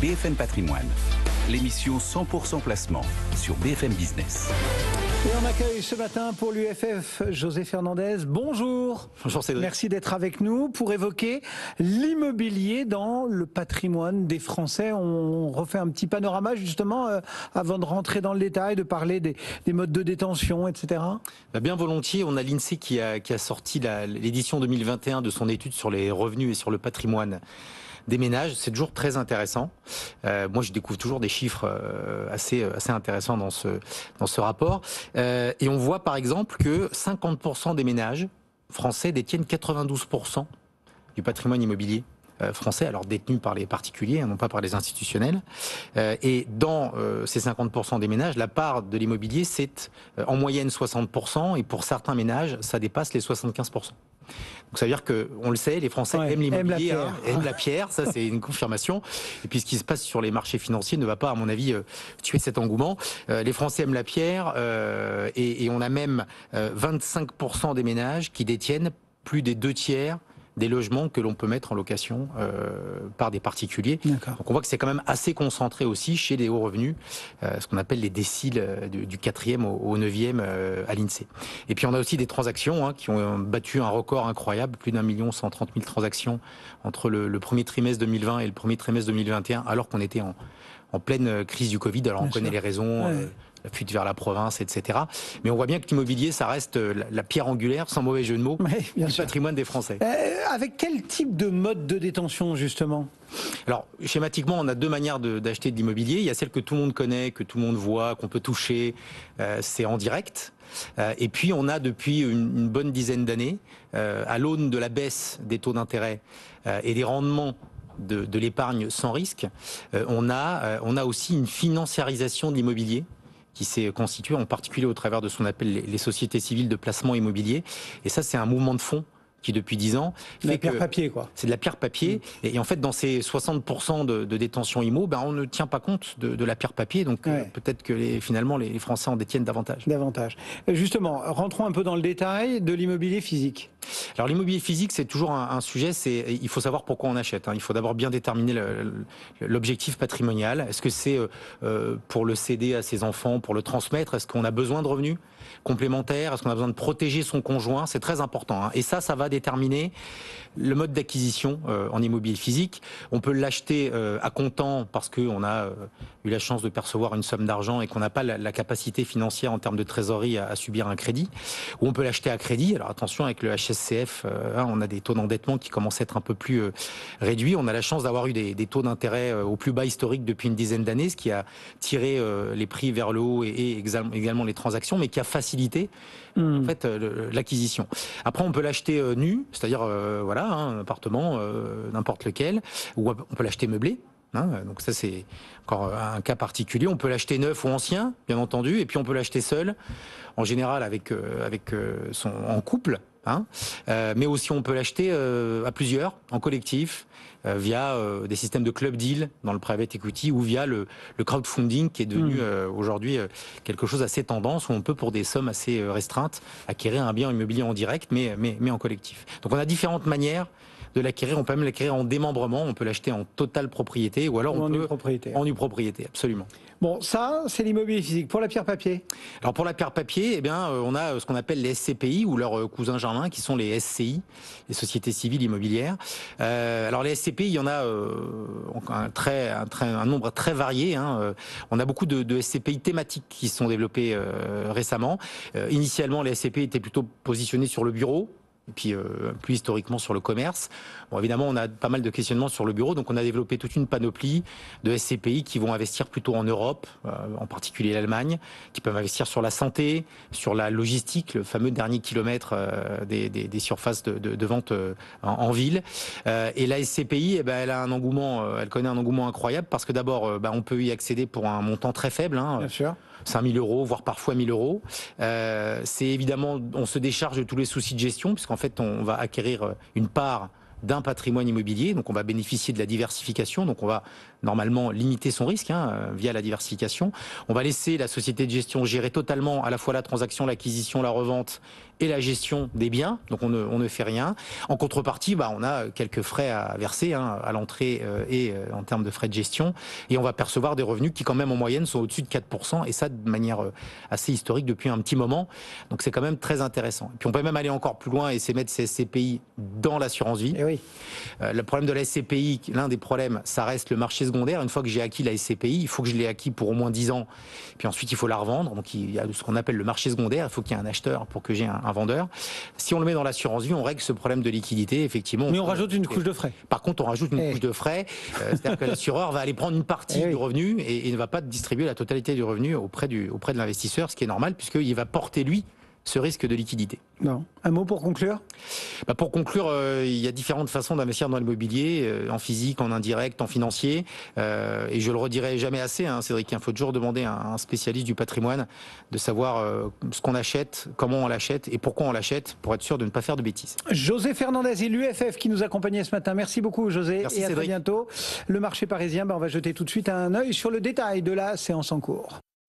BFM Patrimoine, l'émission 100% placement sur BFM Business. Et on accueille ce matin pour l'UFF José Fernandez. Bonjour. Bonjour Cédric. Merci d'être avec nous pour évoquer l'immobilier dans le patrimoine des Français. On refait un petit panorama justement avant de rentrer dans le détail, de parler des modes de détention, etc. Bien volontiers, on a l'INSEE qui a sorti l'édition 2021 de son étude sur les revenus et sur le patrimoine des ménages. C'est toujours très intéressant. Moi, je découvre toujours des chiffres assez intéressants dans ce rapport. Et on voit par exemple que 50% des ménages français détiennent 92% du patrimoine immobilier français, alors détenu par les particuliers, non pas par les institutionnels. Et dans ces 50% des ménages, la part de l'immobilier, c'est en moyenne 60%, et pour certains ménages, ça dépasse les 75%. Donc ça veut dire que, on le sait, les Français aiment l'immobilier, aiment la pierre, ça c'est une confirmation. Et puis ce qui se passe sur les marchés financiers ne va pas, à mon avis, tuer cet engouement. Les Français aiment la pierre, et on a même 25% des ménages qui détiennent plus des 2/3 des logements que l'on peut mettre en location par des particuliers. Donc on voit que c'est quand même assez concentré aussi chez les hauts revenus, ce qu'on appelle les déciles du 4e au 9e à l'INSEE. Et puis on a aussi des transactions qui ont battu un record incroyable, plus d'1 130 000 transactions entre le premier trimestre 2020 et le premier trimestre 2021, alors qu'on était en pleine crise du Covid. Alors on connaît les raisons, la fuite vers la province, etc. Mais on voit bien que l'immobilier, ça reste la pierre angulaire, sans mauvais jeu de mots, du patrimoine des Français. Avec quel type de mode de détention, justement ? Alors, schématiquement, on a deux manières d'acheter de l'immobilier. Il y a celle que tout le monde connaît, que tout le monde voit, qu'on peut toucher, c'est en direct. Et puis, on a depuis une bonne dizaine d'années, à l'aune de la baisse des taux d'intérêt et des rendements de l'épargne sans risque, on a aussi une financiarisation de l'immobilier qui s'est constituée en particulier au travers de ce qu'on appelle les sociétés civiles de placement immobilier. Et ça, c'est un mouvement de fond qui depuis 10 ans fait la pierre papier, quoi. C'est de la pierre papier. Et en fait, dans ces 60% de détention IMO, on ne tient pas compte de la pierre papier. Donc peut-être que finalement les Français en détiennent davantage. Justement, rentrons un peu dans le détail de l'immobilier physique. Alors l'immobilier physique, c'est toujours un sujet. Il faut savoir pourquoi on achète. Il faut d'abord bien déterminer l'objectif patrimonial. Est-ce que c'est pour le céder à ses enfants, pour le transmettre? Est-ce qu'on a besoin de revenus complémentaires? Est-ce qu'on a besoin de protéger son conjoint? C'est très important. Et ça va déterminer le mode d'acquisition en immobilier physique. On peut l'acheter à comptant parce qu'on a eu la chance de percevoir une somme d'argent et qu'on n'a pas la capacité financière en termes de trésorerie à subir un crédit. Ou on peut l'acheter à crédit. Alors attention, avec le HSCF, on a des taux d'endettement qui commencent à être un peu plus réduits. On a la chance d'avoir eu des taux d'intérêt au plus bas historique depuis une dizaine d'années, ce qui a tiré les prix vers le haut et également les transactions, mais qui a facilité en fait l'acquisition. Après, on peut l'acheter nu, c'est-à-dire un appartement n'importe lequel, ou on peut l'acheter meublé. Donc ça, c'est encore un cas particulier. On peut l'acheter neuf ou ancien, bien entendu, et puis on peut l'acheter seul, en général en couple. Mais aussi on peut l'acheter à plusieurs, en collectif, via des systèmes de club deal dans le private equity ou via le crowdfunding qui est devenu aujourd'hui quelque chose assez tendance, où on peut, pour des sommes assez restreintes, acquérir un bien immobilier en direct, mais en collectif. Donc on a différentes manières de l'acquérir. On peut même l'acquérir en démembrement, on peut l'acheter en totale propriété, ou alors en nue propriété, absolument. Bon, ça, c'est l'immobilier physique. Pour la pierre papier? Alors pour la pierre papier, on a ce qu'on appelle les SCPI ou leurs cousins germains, qui sont les SCI, les sociétés civiles immobilières. Alors les SCPI, il y en a un nombre très varié. On a beaucoup de SCPI thématiques qui se sont développées récemment. Initialement, les SCPI étaient plutôt positionnés sur le bureau, et puis plus historiquement sur le commerce. Bon, évidemment, on a pas mal de questionnements sur le bureau, donc on a développé toute une panoplie de SCPI qui vont investir plutôt en Europe, en particulier l'Allemagne, qui peuvent investir sur la santé, sur la logistique, le fameux dernier kilomètre des surfaces de vente en ville. Et la SCPI, elle a un engouement, elle connaît un engouement incroyable, parce que d'abord, on peut y accéder pour un montant très faible. Bien sûr. 5 000 euros, voire parfois 1 000 euros. C'est évidemment, on se décharge de tous les soucis de gestion, puisqu'en fait, on va acquérir une part d'un patrimoine immobilier, donc on va bénéficier de la diversification, donc on va normalement limiter son risque via la diversification. On va laisser la société de gestion gérer totalement à la fois la transaction, l'acquisition, la revente et la gestion des biens, donc on ne fait rien. En contrepartie, on a quelques frais à verser à l'entrée et en termes de frais de gestion, et on va percevoir des revenus qui quand même en moyenne sont au-dessus de 4%, et ça de manière assez historique depuis un petit moment, donc c'est quand même très intéressant. Et puis on peut même aller encore plus loin et c'est mettre ces SCPI dans l'assurance vie. Et oui. Le problème de la SCPI, l'un des problèmes, ça reste le marché secondaire. Une fois que j'ai acquis la SCPI, il faut que je l'ai acquis pour au moins 10 ans, puis ensuite il faut la revendre, donc il y a ce qu'on appelle le marché secondaire, il faut qu'il y ait un acheteur pour que j'ai un vendeur. Si on le met dans l'assurance vie, on règle ce problème de liquidité, effectivement. Mais on rajoute une couche de frais. Par contre, on rajoute une couche de frais, c'est-à-dire que l'assureur va aller prendre une partie du revenu et ne va pas distribuer la totalité du revenu auprès de l'investisseur, ce qui est normal puisqu'il va porter lui ce risque de liquidité. Non. Un mot pour conclure ? Pour conclure, il y a différentes façons d'investir dans l'immobilier, en physique, en indirect, en financier, et je le redirai jamais assez, Cédric, il faut toujours demander à un spécialiste du patrimoine de savoir ce qu'on achète, comment on l'achète et pourquoi on l'achète, pour être sûr de ne pas faire de bêtises. José Fernandez et l'UFF qui nous accompagnait ce matin. Merci beaucoup José. Merci, et à Cédric. très bientôt. Le marché parisien, on va jeter tout de suite un œil sur le détail de la séance en cours.